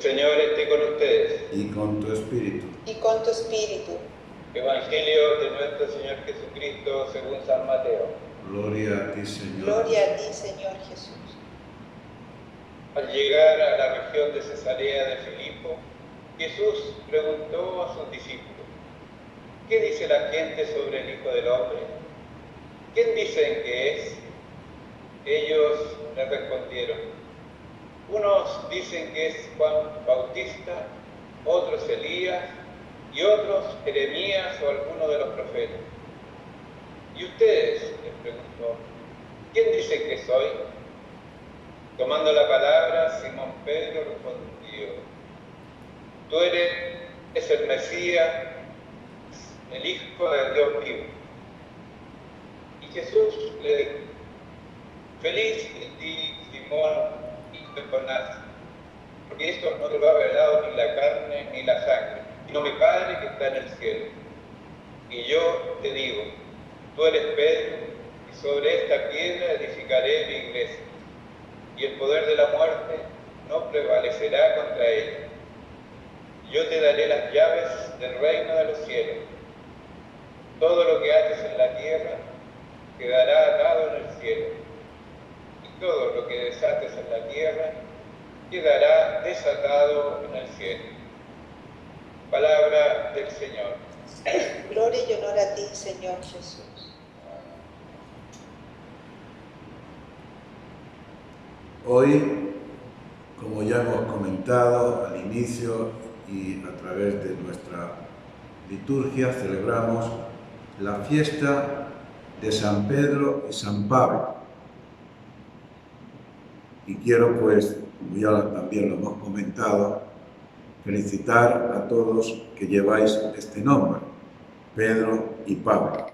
Señor esté con ustedes. Y con tu espíritu. Y con tu espíritu. Evangelio de nuestro Señor Jesucristo según San Mateo. Gloria a ti, Señor. Gloria a ti, Señor Jesús. Al llegar a la región de Cesarea de Filipo, Jesús preguntó a sus discípulos: ¿qué dice la gente sobre el Hijo del Hombre? ¿Quién dicen que es? Ellos le respondieron: unos dicen que es Juan Bautista, otros Elías, y otros Jeremías o alguno de los profetas. ¿Y ustedes?, les preguntó, ¿quién dicen que soy? Tomando la palabra, Simón Pedro respondió: tú eres el Mesías, el Hijo del Dios vivo. Y Jesús le dijo: feliz de ti, Simón, hijo de Jonás, porque esto no te lo ha revelado ni la carne ni la sangre, sino mi Padre que está en el cielo. Y yo te digo, tú eres Pedro, y sobre esta piedra edificaré mi iglesia, y el poder de la muerte no prevalecerá contra ella. Yo te daré las llaves del reino de los cielos. Todo lo que haces en la tierra quedará atado en el cielo, y todo lo que desates en la tierra quedará desatado en el cielo. Palabra del Señor. Gloria y honor a ti, Señor Jesús. Hoy, como ya hemos comentado al inicio y a través de nuestra liturgia, celebramos la fiesta de San Pedro y San Pablo. Y quiero, pues, como ya también lo hemos comentado, felicitar a todos que lleváis este nombre, Pedro y Pablo.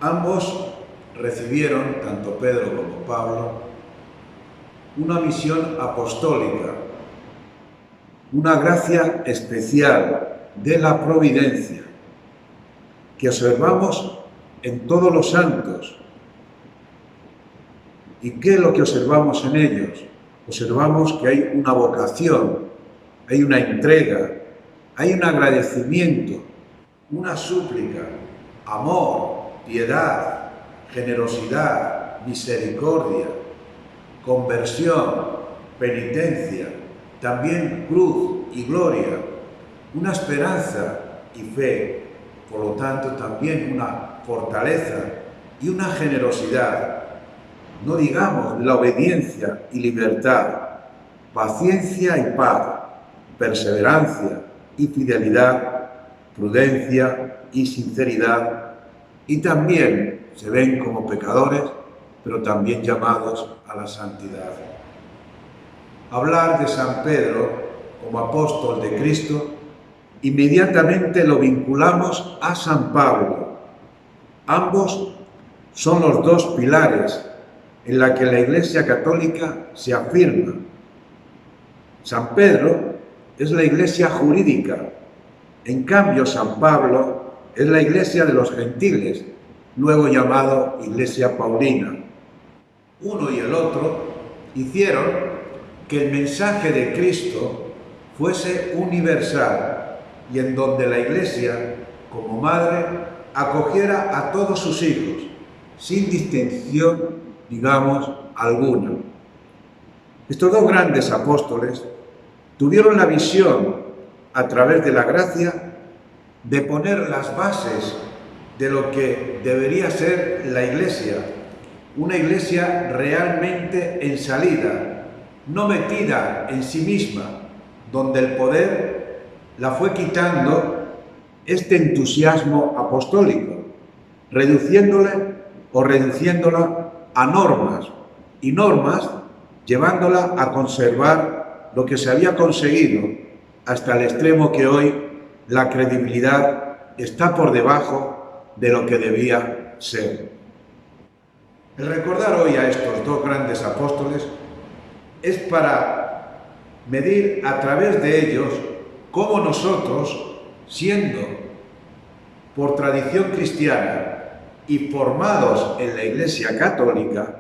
Ambos recibieron, tanto Pedro como Pablo, una misión apostólica, una gracia especial de la providencia que observamos en todos los santos. ¿Y qué es lo que observamos en ellos? Observamos que hay una vocación, hay una entrega, hay un agradecimiento, una súplica, amor, piedad, generosidad, misericordia, conversión, penitencia, también cruz y gloria, una esperanza y fe, por lo tanto también una fortaleza y una generosidad. No digamos la obediencia y libertad, paciencia y paz, perseverancia y fidelidad, prudencia y sinceridad, y también se ven como pecadores, pero también llamados a la santidad. Hablar de San Pedro como apóstol de Cristo, inmediatamente lo vinculamos a San Pablo. Ambos son los dos pilares en la que la Iglesia Católica se afirma. San Pedro es la Iglesia jurídica, en cambio San Pablo es la Iglesia de los gentiles, luego llamado Iglesia Paulina. Uno y el otro hicieron que el mensaje de Cristo fuese universal y en donde la Iglesia, como madre, acogiera a todos sus hijos, sin distinción, digamos, alguna. Estos dos grandes apóstoles tuvieron la visión, a través de la gracia, de poner las bases de lo que debería ser la Iglesia, una Iglesia realmente en salida, no metida en sí misma, donde el poder la fue quitando este entusiasmo apostólico, reduciéndola a normas, y normas llevándola a conservar lo que se había conseguido, hasta el extremo que hoy la credibilidad está por debajo de lo que debía ser. El recordar hoy a estos dos grandes apóstoles es para medir a través de ellos cómo nosotros, siendo por tradición cristiana y formados en la Iglesia Católica,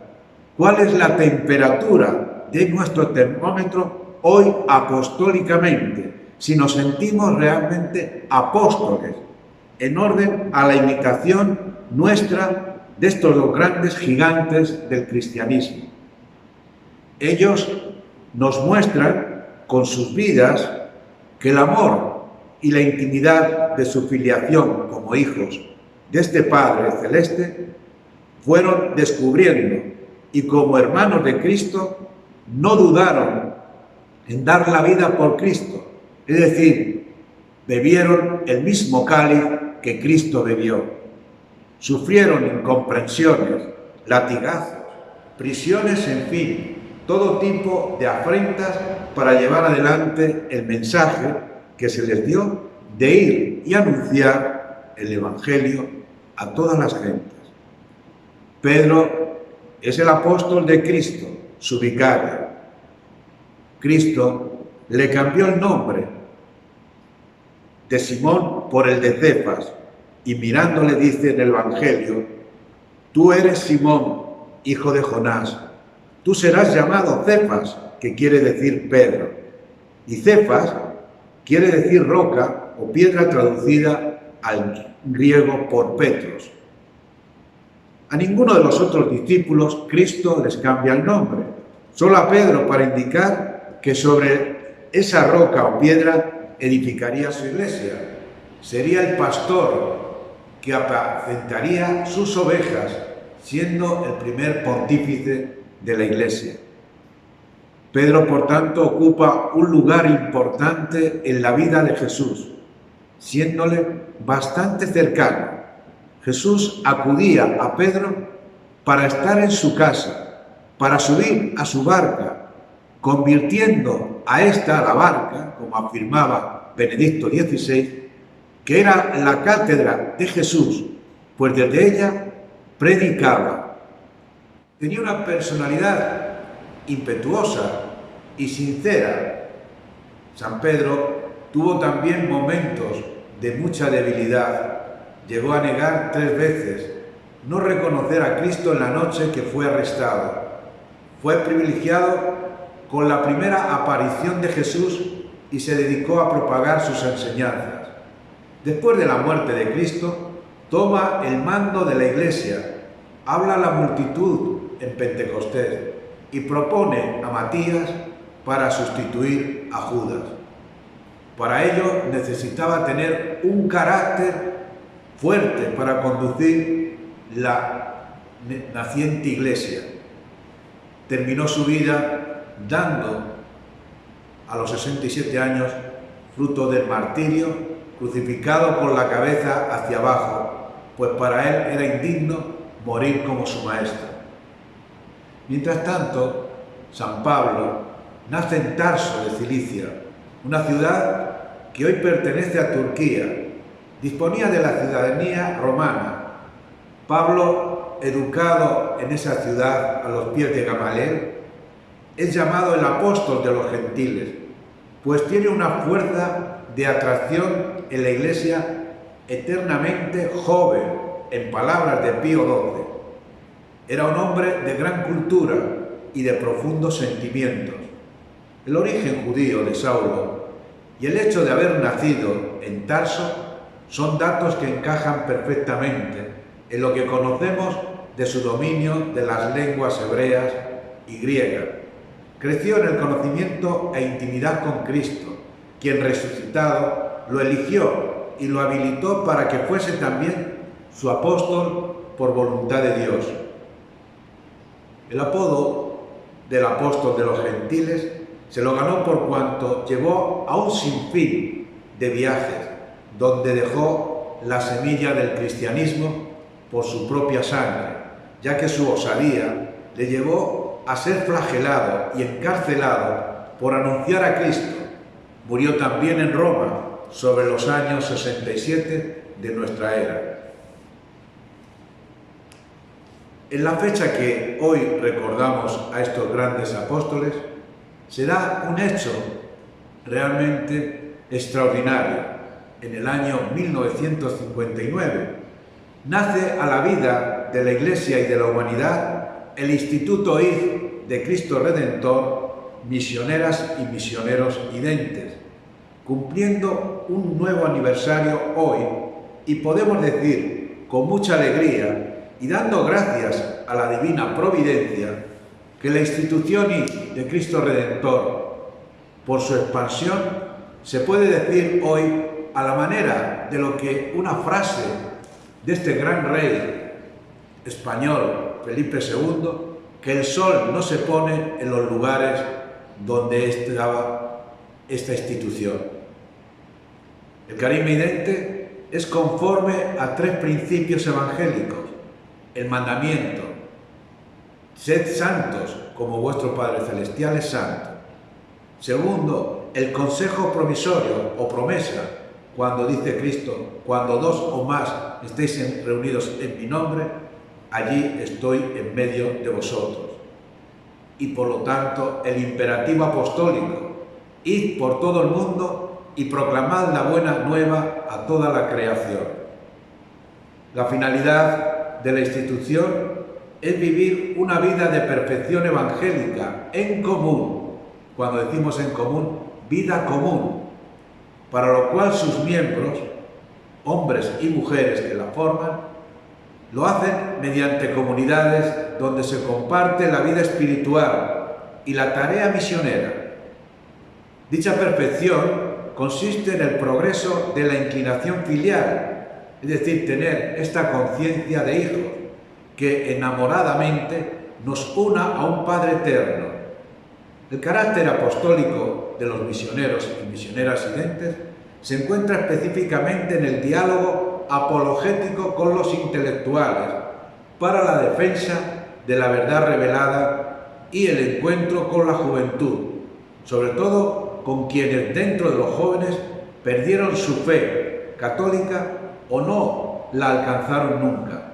cuál es la temperatura de nuestro termómetro hoy apostólicamente, si nos sentimos realmente apóstoles, en orden a la imitación nuestra de estos dos grandes gigantes del cristianismo. Ellos nos muestran con sus vidas que el amor y la intimidad de su filiación como hijos de este Padre Celeste fueron descubriendo y como hermanos de Cristo no dudaron en dar la vida por Cristo, es decir, bebieron el mismo cáliz que Cristo bebió. Sufrieron incomprensiones, latigazos, prisiones, en fin, todo tipo de afrentas para llevar adelante el mensaje que se les dio de ir y anunciar el Evangelio a todas las gentes. Pedro es el apóstol de Cristo, su vicario. Cristo le cambió el nombre de Simón por el de Cefas, y mirándole dice en el Evangelio: tú eres Simón, hijo de Jonás, tú serás llamado Cefas, que quiere decir Pedro. Y Cefas quiere decir roca o piedra, traducida al griego por Petros. A ninguno de los otros discípulos Cristo les cambia el nombre, solo a Pedro, para indicar que sobre esa roca o piedra edificaría su iglesia. Sería el pastor que apacentaría sus ovejas, siendo el primer pontífice de la iglesia. Pedro, por tanto, ocupa un lugar importante en la vida de Jesús, siéndole bastante cercano. Jesús acudía a Pedro para estar en su casa, para subir a su barca, convirtiendo a esta, la barca, como afirmaba Benedicto XVI, que era la cátedra de Jesús, pues desde ella predicaba. Tenía una personalidad impetuosa y sincera. San Pedro tuvo también momentos de mucha debilidad. Llegó a negar 3 veces, no reconocer a Cristo en la noche que fue arrestado. Fue privilegiado con la primera aparición de Jesús y se dedicó a propagar sus enseñanzas. Después de la muerte de Cristo, toma el mando de la Iglesia, habla a la multitud en Pentecostés y propone a Matías para sustituir a Judas. Para ello necesitaba tener un carácter fuerte para conducir la naciente Iglesia. Terminó su vida dando a los 67 años fruto del martirio, crucificado con la cabeza hacia abajo, pues para él era indigno morir como su maestro. Mientras tanto, San Pablo nace en Tarso de Cilicia, una ciudad que hoy pertenece a Turquía. Disponía de la ciudadanía romana. Pablo, educado en esa ciudad a los pies de Gamaliel, es llamado el apóstol de los gentiles, pues tiene una fuerza de atracción en la Iglesia eternamente joven, en palabras de Pío XII. Era un hombre de gran cultura y de profundos sentimientos. El origen judío de Saulo y el hecho de haber nacido en Tarso son datos que encajan perfectamente en lo que conocemos de su dominio de las lenguas hebreas y griegas. Creció en el conocimiento e intimidad con Cristo, quien resucitado lo eligió y lo habilitó para que fuese también su apóstol por voluntad de Dios. El apodo del apóstol de los gentiles se lo ganó por cuanto llevó a un sinfín de viajes, donde dejó la semilla del cristianismo por su propia sangre, ya que su osadía le llevó a ser flagelado y encarcelado por anunciar a Cristo. Murió también en Roma sobre los años 67 de nuestra era. En la fecha que hoy recordamos a estos grandes apóstoles, se da un hecho realmente extraordinario. En el año 1959 nace a la vida de la Iglesia y de la humanidad el Instituto IF de Cristo Redentor misioneras y misioneros identes, cumpliendo un nuevo aniversario hoy, y podemos decir con mucha alegría y dando gracias a la divina providencia que la institución de Cristo Redentor, por su expansión, se puede decir hoy a la manera de lo que una frase de este gran rey español, Felipe II, que el sol no se pone en los lugares donde estaba esta institución. El carisma idente es conforme a 3 principios evangélicos: el mandamiento, sed santos como vuestro Padre Celestial es santo. Segundo, el consejo promisorio o promesa, cuando dice Cristo, cuando 2 o más estéis reunidos en mi nombre, allí estoy en medio de vosotros. Y por lo tanto, el imperativo apostólico: id por todo el mundo y proclamad la buena nueva a toda la creación. La finalidad de la institución es vivir una vida de perfección evangélica en común. Cuando decimos en común, vida común, para lo cual sus miembros, hombres y mujeres que la forman, lo hacen mediante comunidades donde se comparte la vida espiritual y la tarea misionera. Dicha perfección consiste en el progreso de la inclinación filial, es decir, tener esta conciencia de hijos que enamoradamente nos una a un Padre eterno. El carácter apostólico de los misioneros y misioneras identes se encuentra específicamente en el diálogo apologético con los intelectuales para la defensa de la verdad revelada y el encuentro con la juventud, sobre todo con quienes dentro de los jóvenes perdieron su fe católica o no la alcanzaron nunca.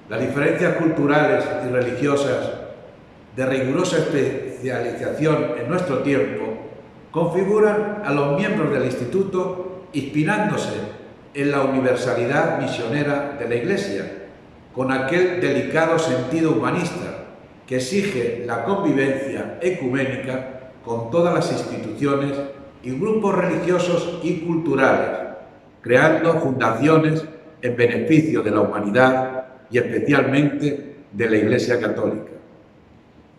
Las diferencias culturales y religiosas de rigurosa especialización en nuestro tiempo configuran a los miembros del Instituto inspirándose en la universalidad misionera de la Iglesia, con aquel delicado sentido humanista que exige la convivencia ecuménica con todas las instituciones y grupos religiosos y culturales, creando fundaciones en beneficio de la humanidad y especialmente de la Iglesia Católica.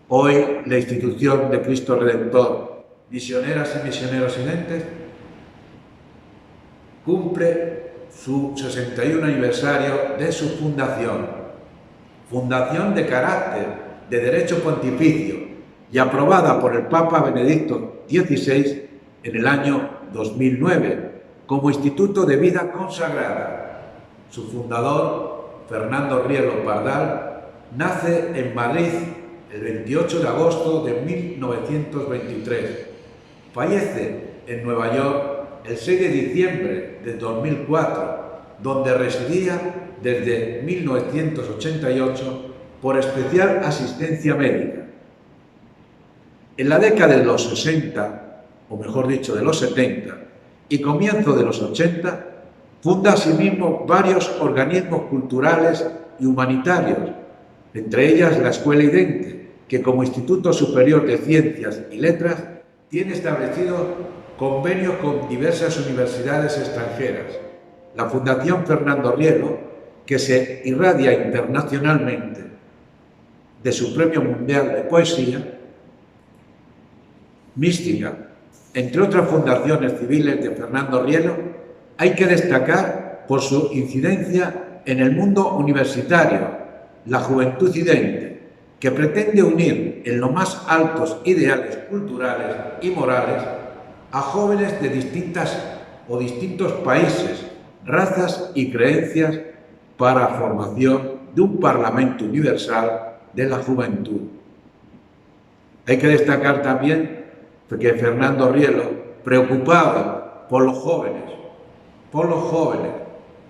Hoy, la institución de Cristo Redentor, misioneras y misioneros identes, cumple su 61 aniversario de su fundación. Fundación de carácter de derecho pontificio y aprobada por el Papa Benedicto XVI en el año 2009 como Instituto de Vida Consagrada. Su fundador, Fernando Rielo Pardal, nace en Madrid el 28 de agosto de 1923. Fallece en Nueva York el 6 de diciembre de 2004, donde residía desde 1988 por especial asistencia médica. En la década de los 60, o mejor dicho de los 70, y comienzo de los 80, funda asimismo varios organismos culturales y humanitarios, entre ellas la Escuela Idente, que como Instituto Superior de Ciencias y Letras tiene establecido convenios con diversas universidades extranjeras, la Fundación Fernando Rielo, que se irradia internacionalmente de su Premio Mundial de Poesía, Mística, entre otras fundaciones civiles de Fernando Rielo, hay que destacar por su incidencia en el mundo universitario, la Juventud Idente, que pretende unir en los más altos ideales culturales y morales a jóvenes de distintos países, razas y creencias para la formación de un Parlamento universal de la juventud. Hay que destacar también que Fernando Rielo, preocupado por los jóvenes,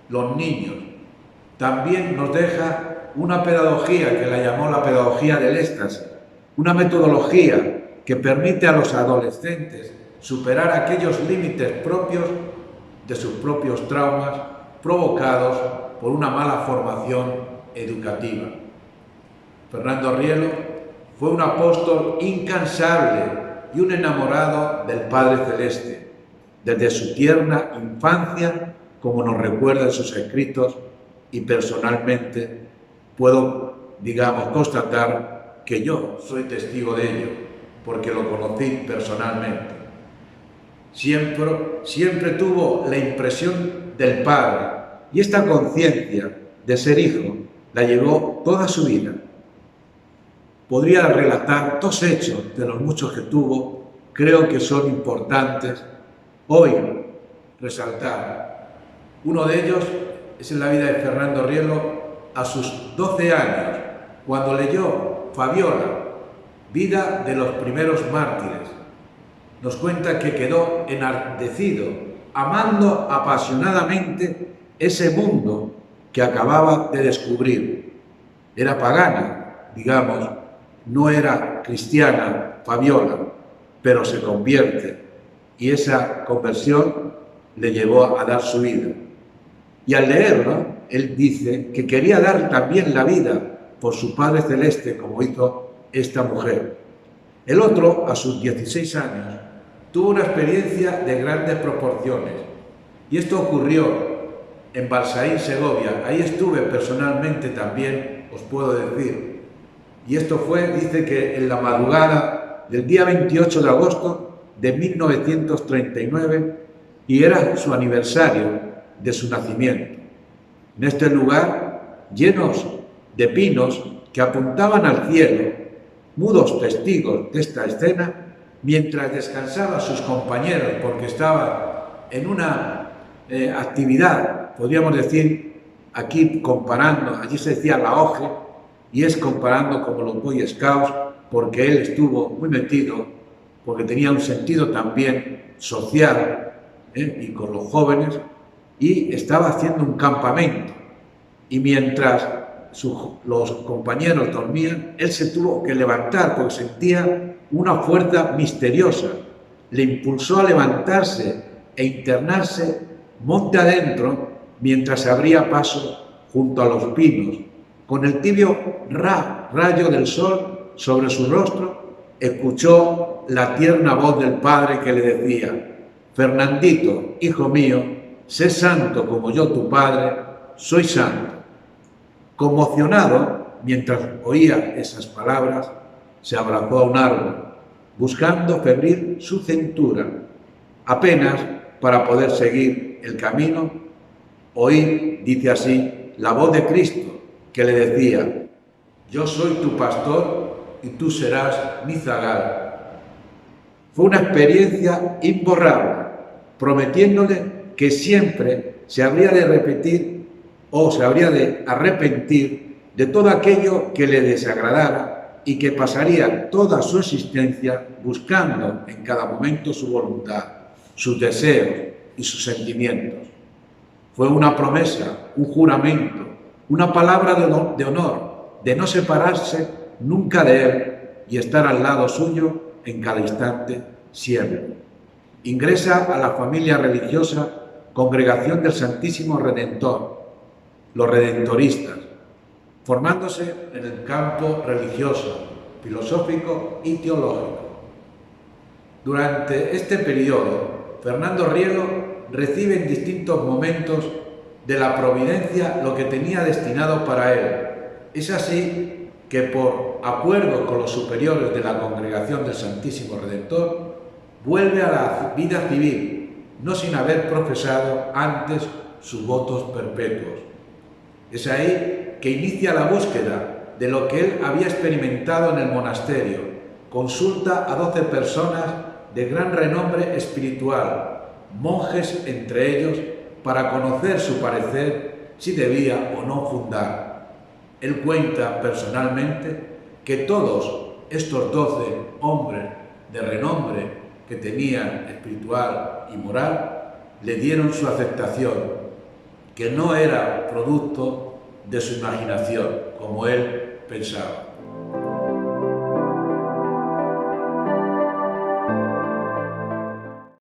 los niños, también nos deja una pedagogía que la llamó la pedagogía del éxtasis, una metodología que permite a los adolescentes superar aquellos límites propios de sus propios traumas provocados por una mala formación educativa. Fernando Rielo fue un apóstol incansable y un enamorado del Padre Celeste, desde su tierna infancia, como nos recuerda en sus escritos, y personalmente puedo, constatar que yo soy testigo de ello, porque lo conocí personalmente. Siempre tuvo la impresión del Padre, y esta conciencia de ser hijo la llevó toda su vida. Podría relatar 2 hechos de los muchos que tuvo, creo que son importantes hoy resaltar. Uno de ellos es en la vida de Fernando Rielo a sus 12 años, cuando leyó Fabiola, Vida de los primeros mártires. Nos cuenta que quedó enardecido, amando apasionadamente ese mundo que acababa de descubrir. Era pagana, no era cristiana Fabiola, pero se convierte, y esa conversión le llevó a dar su vida. Y al leerlo, él dice que quería dar también la vida por su Padre Celeste, como hizo esta mujer. El otro, a sus 16 años, tuvo una experiencia de grandes proporciones, y esto ocurrió en Balsaín, Segovia. Ahí estuve personalmente también, os puedo decir. Y esto fue, dice que en la madrugada del día 28 de agosto de 1939, y era su aniversario de su nacimiento. En este lugar, llenos de pinos que apuntaban al cielo, mudos testigos de esta escena, mientras descansaban sus compañeros, porque estaba en una actividad, podríamos decir, aquí comparando, allí se decía la OGE, y es comparando como los Boy Scouts, porque él estuvo muy metido, porque tenía un sentido también social, y con los jóvenes, y estaba haciendo un campamento, y mientras los compañeros dormían, él se tuvo que levantar porque sentía una fuerza misteriosa. Le impulsó a levantarse e internarse monte adentro mientras se abría paso junto a los pinos. Con el tibio rayo del sol sobre su rostro, escuchó la tierna voz del Padre que le decía: Fernandito, hijo mío, sé santo como yo tu Padre, soy santo. Conmocionado, mientras oía esas palabras, se abrazó a un árbol, buscando febril su cintura. Apenas para poder seguir el camino, oí, dice así, la voz de Cristo que le decía: yo soy tu pastor y tú serás mi zagal. Fue una experiencia imborrable, prometiéndole que siempre se habría de repetir o se habría de arrepentir de todo aquello que le desagradara y que pasaría toda su existencia buscando en cada momento su voluntad, sus deseos y sus sentimientos. Fue una promesa, un juramento, una palabra de honor, de no separarse nunca de él y estar al lado suyo en cada instante, siempre. Ingresa a la familia religiosa Congregación del Santísimo Redentor, los redentoristas, formándose en el campo religioso, filosófico y teológico. Durante este periodo, Fernando Rielo recibe en distintos momentos de la providencia lo que tenía destinado para él. Es así que, por acuerdo con los superiores de la Congregación del Santísimo Redentor, vuelve a la vida civil, no sin haber profesado antes sus votos perpetuos. Es ahí que inicia la búsqueda de lo que él había experimentado en el monasterio. Consulta a 12 personas de gran renombre espiritual, monjes entre ellos, para conocer su parecer si debía o no fundar. Él cuenta personalmente que todos estos 12 hombres de renombre que tenían espiritual y moral le dieron su aceptación, que no era producto de su imaginación, como él pensaba.